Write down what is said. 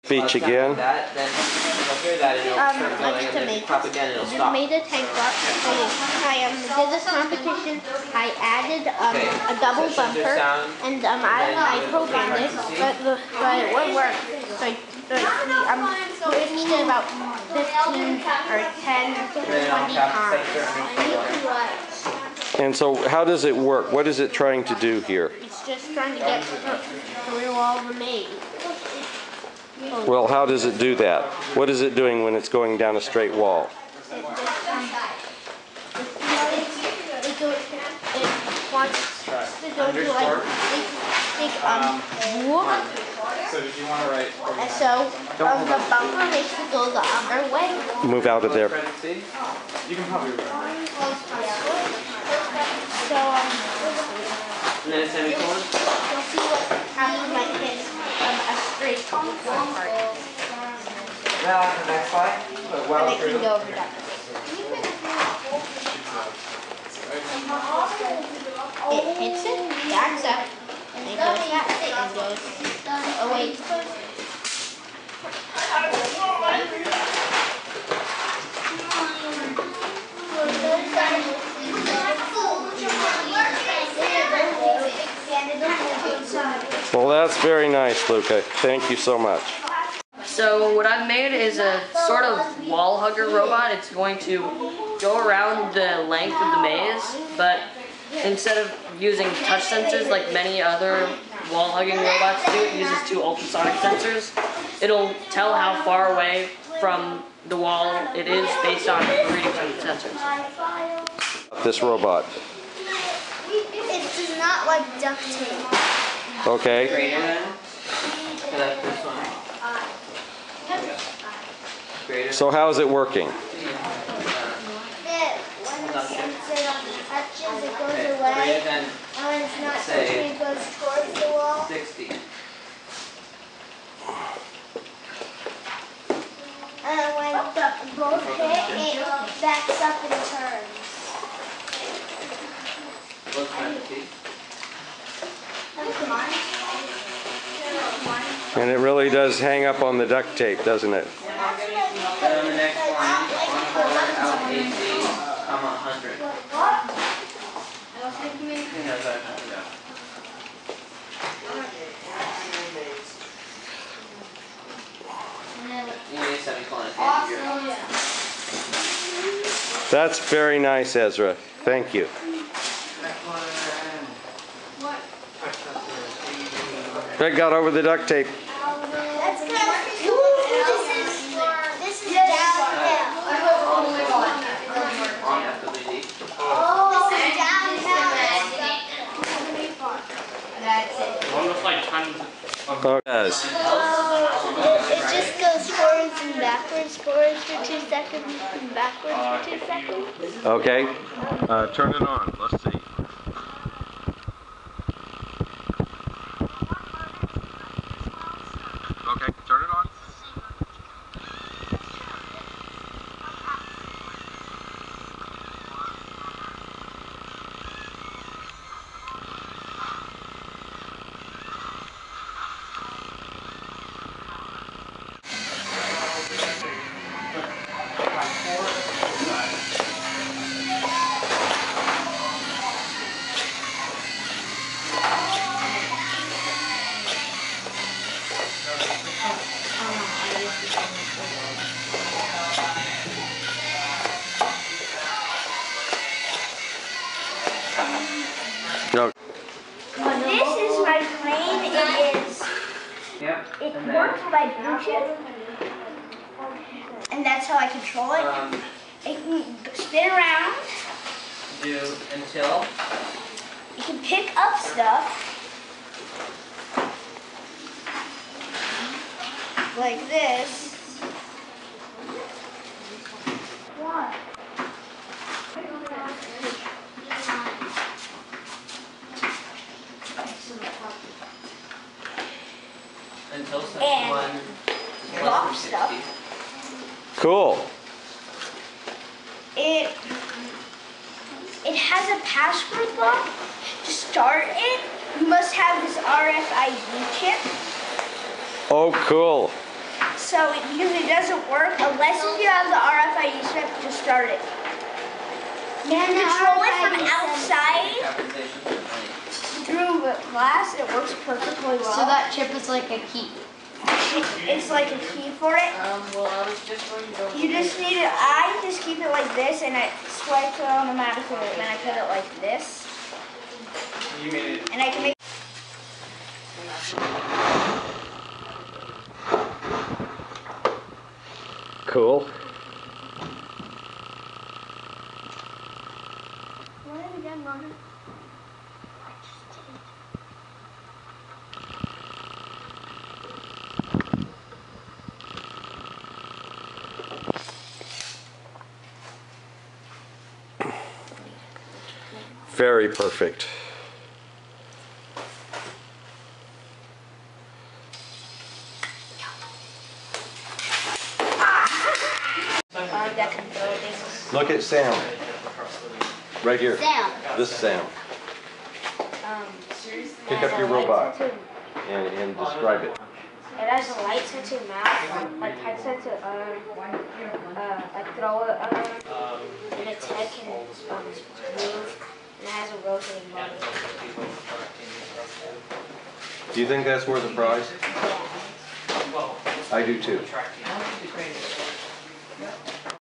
Speech again. That, then you'll hear that and it'll start going, and then if you pop again, it'll stop. I made a tank bot. I did this competition. I added a double bumper, and I programmed it, but it wouldn't work. So I switched it about 15 or 10 to 20 times. And so how does it work? What is it trying to do here? It's just trying to get through all the maze. Well, how does it do that? What is it doing when it's going down a straight wall? It wants to go to like big whoop. So did you want to write? And so the bumper makes it go the other way. Move out of there. You can probably write. So And then a semicolon? you'll see what happens when I hit a straight part. Now the next slide. And it can go over that. It hits it, backs up, and it goes back, and goes away. Well, that's very nice, Luca. Thank you so much. So what I've made is a sort of wall hugger robot. It's going to go around the length of the maze, but instead of using touch sensors like many other wall hugging robots do, it uses 2 ultrasonic sensors. It'll tell how far away from the wall it is based on readings from the sensors. This robot. It does not like duct tape. Okay. Greater than? So that's this one. Greater. So how is it working? Touches, it goes Okay. away, Greater than and when it's not say, touching, it goes towards the wall. 60. And when both hit, it backs up and turns. What's parentheses? Come on. And it really does hang up on the duct tape, doesn't it? And on the next one, 1 out 80, 100. You need a semicolon at the end of your. That's very nice, Ezra. Thank you. Greg got over the duct tape. That's good. This is downhill. Oh, this is downhill. That's it. Almost like tons of... Oh, it does. It just goes forwards and backwards, forwards for 2 seconds, and backwards for 2 seconds. Okay. Turn it on. Let's see. Okay, turn it on. No. This is my plane. It is. Yep. It And then, works by Bluetooth, and that's how I control it. It can spin around. do until. You can pick up stuff like this. What? Until And someone drop stuff. Cool. It has a password lock. To start it, you must have this RFID chip. Oh, cool. So it usually doesn't work unless if you have the RFID chip to start it. You can control it from outside through the glass. It works perfectly well. So that chip is like a key. It's like a key for it. Well, I was just going to go. You just need it. I just keep it like this, and it swipes it automatically. And then I put it like this, You made it. and I can make. Cool. What have you done, Mona? Very perfect. Look at Sam. Right here. Sam. This Sam. Pick up your robot and describe it. It has a light sensing mouth, like height sensor, like throw it, and its head can move, and it has a rotating body. Do you think that's worth a prize? I do too.